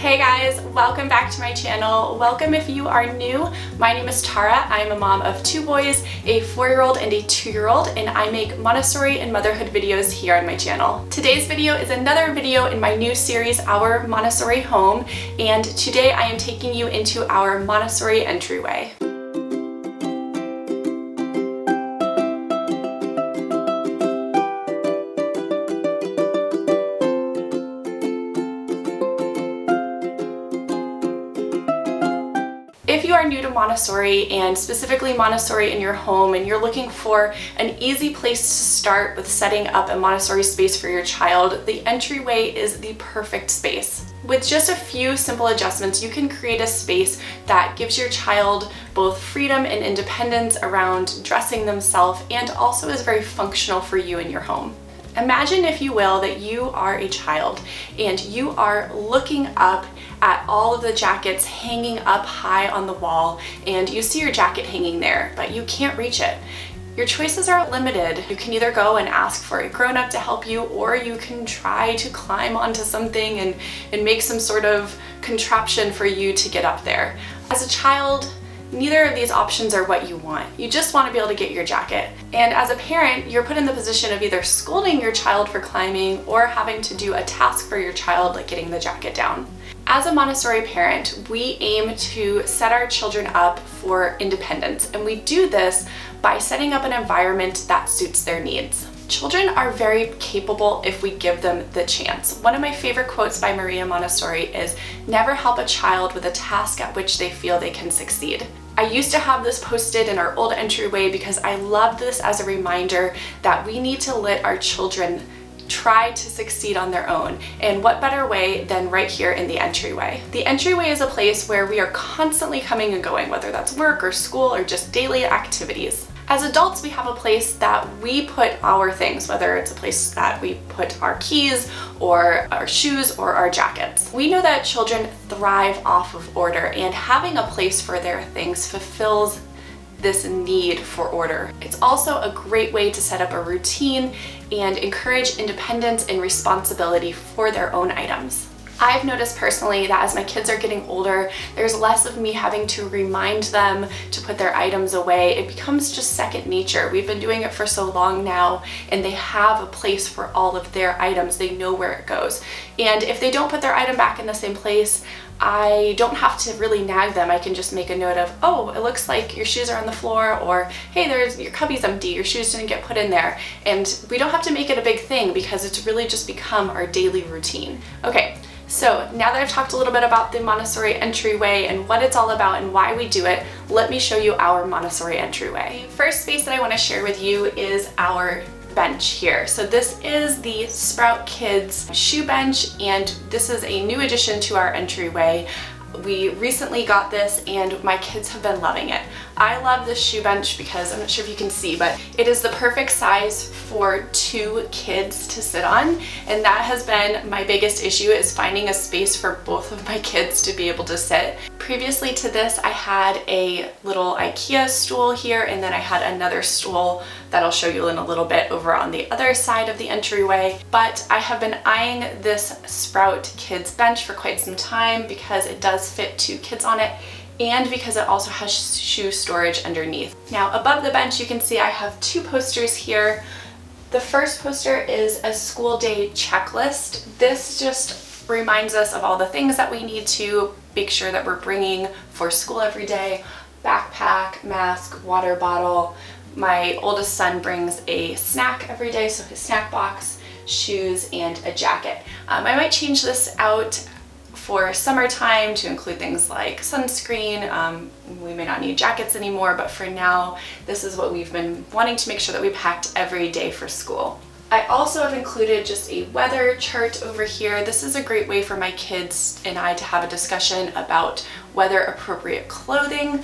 Hey guys, welcome back to my channel. Welcome if you are new. My name is Tara. I'm a mom of 2 boys, a 4-year-old and a 2-year-old, and I make Montessori and motherhood videos here on my channel. Today's video is another video in my new series, Our Montessori Home, and today I am taking you into our Montessori entryway. If you are new to Montessori, and specifically Montessori in your home, and you're looking for an easy place to start with setting up a Montessori space for your child, the entryway is the perfect space. With just a few simple adjustments, you can create a space that gives your child both freedom and independence around dressing themselves and also is very functional for you in your home. Imagine, if you will, that you are a child and you are looking up at all of the jackets hanging up high on the wall, and you see your jacket hanging there, but you can't reach it. Your choices are limited. You can either go and ask for a grown-up to help you, or you can try to climb onto something and make some sort of contraption for you to get up there. As a child, neither of these options are what you want. You just want to be able to get your jacket. And as a parent, you're put in the position of either scolding your child for climbing or having to do a task for your child, like getting the jacket down. As a Montessori parent, we aim to set our children up for independence, and we do this by setting up an environment that suits their needs. Children are very capable if we give them the chance. One of my favorite quotes by Maria Montessori is, "Never help a child with a task at which they feel they can succeed." I used to have this posted in our old entryway because I love this as a reminder that we need to let our children try to succeed on their own. And what better way than right here in the entryway? The entryway is a place where we are constantly coming and going, whether that's work or school or just daily activities. As adults, we have a place that we put our things, whether it's a place that we put our keys or our shoes or our jackets. We know that children thrive off of order, and having a place for their things fulfills this need for order. It's also a great way to set up a routine and encourage independence and responsibility for their own items. I've noticed personally that as my kids are getting older, there's less of me having to remind them to put their items away. It becomes just second nature. We've been doing it for so long now, and they have a place for all of their items. They know where it goes. And if they don't put their item back in the same place, I don't have to really nag them. I can just make a note of, oh, it looks like your shoes are on the floor, or hey, your cubby's empty, your shoes didn't get put in there. And we don't have to make it a big thing because it's really just become our daily routine. Okay. So now that I've talked a little bit about the Montessori entryway and what it's all about and why we do it, let me show you our Montessori entryway. The first space that I want to share with you is our bench here. So this is the Sprout Kids shoe bench, and this is a new addition to our entryway. We recently got this and my kids have been loving it. I love this shoe bench because, I'm not sure if you can see, but it is the perfect size for 2 kids to sit on, and that has been my biggest issue, is finding a space for both of my kids to be able to sit. Previously to this, I had a little IKEA stool here, and then I had another stool that I'll show you in a little bit over on the other side of the entryway. But I have been eyeing this Sprout Kids bench for quite some time because it does fit 2 kids on it, and because it also has shoe storage underneath. Now above the bench, you can see I have 2 posters here. The first poster is a school day checklist. This just reminds us of all the things that we need to make sure that we're bringing for school every day: backpack, mask, water bottle. My oldest son brings a snack every day, so his snack box, shoes, and a jacket. I might change this out for summertime to include things like sunscreen. We may not need jackets anymore, but for now, this is what we've been wanting to make sure that we packed every day for school. I also have included just a weather chart over here. This is a great way for my kids and I to have a discussion about weather appropriate clothing,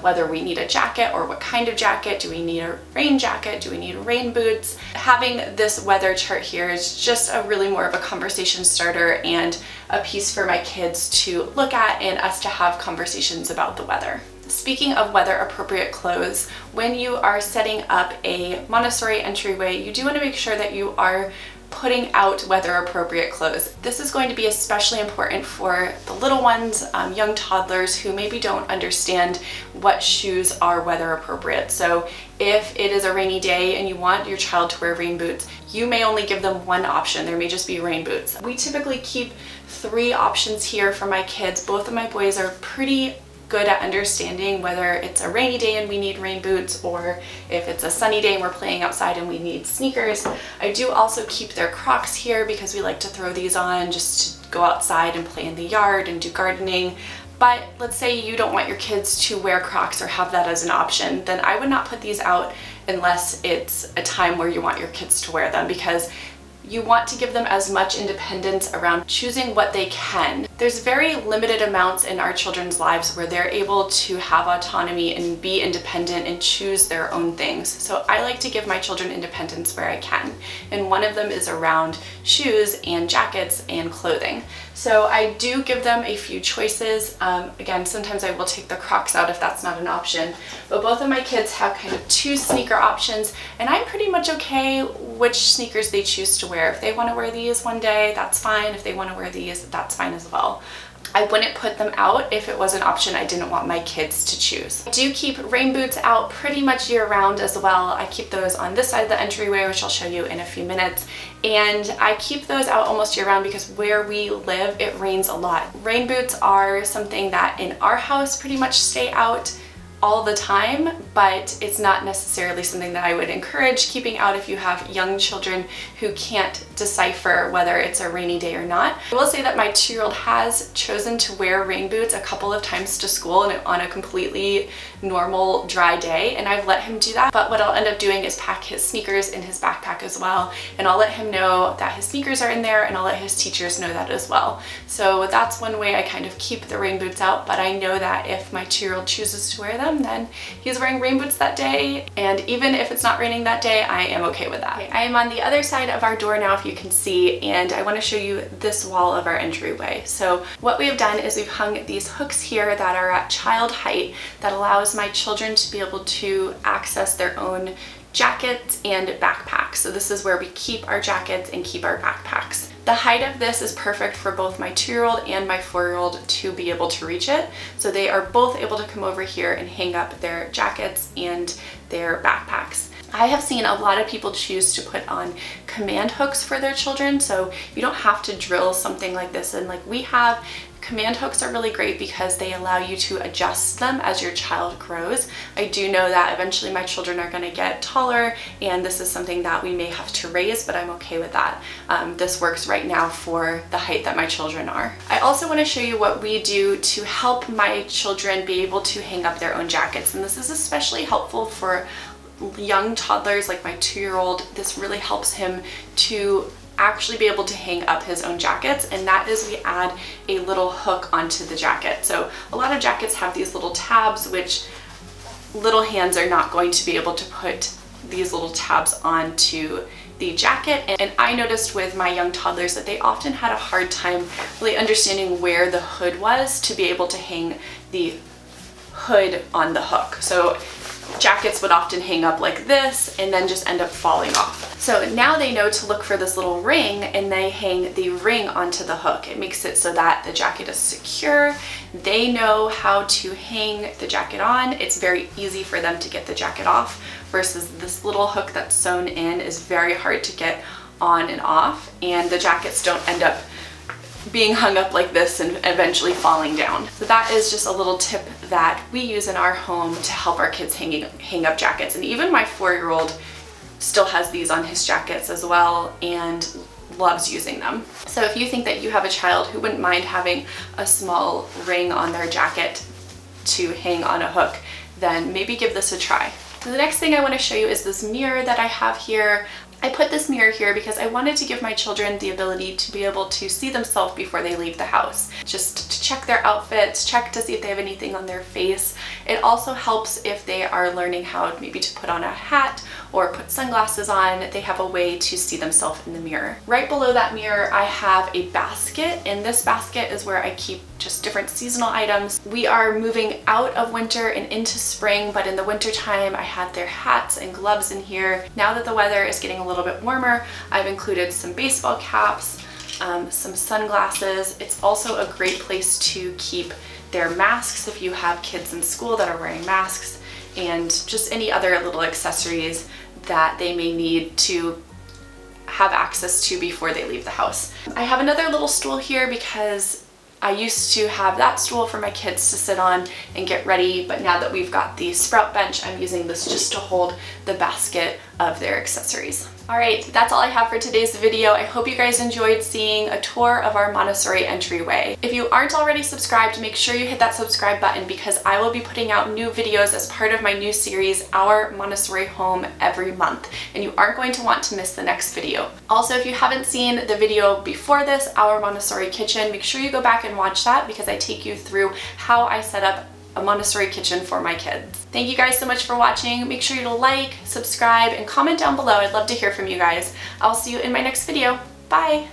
whether we need a jacket or what kind of jacket. Do we need a rain jacket? Do we need rain boots? Having this weather chart here is just a really more of a conversation starter and a piece for my kids to look at and us to have conversations about the weather. Speaking of weather appropriate clothes, when you are setting up a Montessori entryway, you do want to make sure that you are putting out weather appropriate clothes. This is going to be especially important for the little ones, young toddlers who maybe don't understand what shoes are weather appropriate. So if it is a rainy day and you want your child to wear rain boots, you may only give them one option. There may just be rain boots. We typically keep 3 options here for my kids. Both of my boys are pretty good at understanding whether it's a rainy day and we need rain boots, or if it's a sunny day and we're playing outside and we need sneakers. I do also keep their Crocs here because we like to throw these on just to go outside and play in the yard and do gardening. But let's say you don't want your kids to wear Crocs or have that as an option, then I would not put these out unless it's a time where you want your kids to wear them, because you want to give them as much independence around choosing what they can. There's very limited amounts in our children's lives where they're able to have autonomy and be independent and choose their own things. So I like to give my children independence where I can. And one of them is around shoes and jackets and clothing. So I do give them a few choices. Again, sometimes I will take the Crocs out if that's not an option, but both of my kids have kind of 2 sneaker options, and I'm pretty much okay which sneakers they choose to wear. If they want to wear these one day, that's fine. If they want to wear these, that's fine as well. I wouldn't put them out if it was an option I didn't want my kids to choose. I do keep rain boots out pretty much year round as well. I keep those on this side of the entryway, which I'll show you in a few minutes. And I keep those out almost year round because where we live, it rains a lot. Rain boots are something that in our house pretty much stay out all the time, but it's not necessarily something that I would encourage keeping out if you have young children who can't decipher whether it's a rainy day or not. I will say that my 2-year-old has chosen to wear rain boots a couple of times to school and on a completely normal dry day, and I've let him do that. But what I'll end up doing is pack his sneakers in his backpack as well, and I'll let him know that his sneakers are in there, and I'll let his teachers know that as well. So that's one way I kind of keep the rain boots out, but I know that if my 2-year-old chooses to wear them, then he's wearing rain boots that day, and even if it's not raining that day, I am okay with that. Okay, I am on the other side of our door now, if you can see, and I want to show you this wall of our entryway. So what we have done is we've hung these hooks here that are at child height that allows my children to be able to access their own jackets and backpacks. So this is where we keep our jackets and keep our backpacks. The height of this is perfect for both my 2-year-old and my 4-year-old to be able to reach it. So they are both able to come over here and hang up their jackets and their backpacks. I have seen a lot of people choose to put on command hooks for their children, so you don't have to drill something like this in like we have. Command hooks are really great because they allow you to adjust them as your child grows. I do know that eventually my children are going to get taller, and this is something that we may have to raise, but I'm okay with that. This works right now for the height that my children are. I also want to show you what we do to help my children be able to hang up their own jackets, and this is especially helpful for young toddlers like my 2-year-old. This really helps him to actually be able to hang up his own jackets, and that is we add a little hook onto the jacket. So a lot of jackets have these little tabs, which little hands are not going to be able to put these little tabs onto the jacket. And I noticed with my young toddlers that they often had a hard time really understanding where the hood was to be able to hang the hood on the hook. So jackets would often hang up like this and then just end up falling off. So now they know to look for this little ring, and they hang the ring onto the hook. It makes it so that the jacket is secure. They know how to hang the jacket on. It's very easy for them to get the jacket off, versus this little hook that's sewn in is very hard to get on and off, and the jackets don't end up being hung up like this and eventually falling down. So that is just a little tip that we use in our home to help our kids hang up jackets. And even my 4-year-old still has these on his jackets as well and loves using them. So if you think that you have a child who wouldn't mind having a small ring on their jacket to hang on a hook, then maybe give this a try. So the next thing I want to show you is this mirror that I have here. I put this mirror here because I wanted to give my children the ability to be able to see themselves before they leave the house. Just to check their outfits, check to see if they have anything on their face. It also helps if they are learning how maybe to put on a hat or put sunglasses on. They have a way to see themselves in the mirror. Right below that mirror, I have a basket, and this basket is where I keep just different seasonal items. We are moving out of winter and into spring, but in the winter time I had their hats and gloves in here. Now that the weather is getting a little bit warmer, I've included some baseball caps, some sunglasses. It's also a great place to keep their masks if you have kids in school that are wearing masks, and just any other little accessories that they may need to have access to before they leave the house. I have another little stool here because I used to have that stool for my kids to sit on and get ready, but now that we've got the sprout bench, I'm using this just to hold the basket of their accessories. All right, that's all I have for today's video. I hope you guys enjoyed seeing a tour of our Montessori entryway. If you aren't already subscribed, make sure you hit that subscribe button because I will be putting out new videos as part of my new series, Our Montessori Home, every month, and you aren't going to want to miss the next video. Also, if you haven't seen the video before this, Our Montessori Kitchen, make sure you go back and watch that because I take you through how I set up a Montessori kitchen for my kids. Thank you guys so much for watching. Make sure you to like, subscribe, and comment down below. I'd love to hear from you guys. I'll see you in my next video. Bye!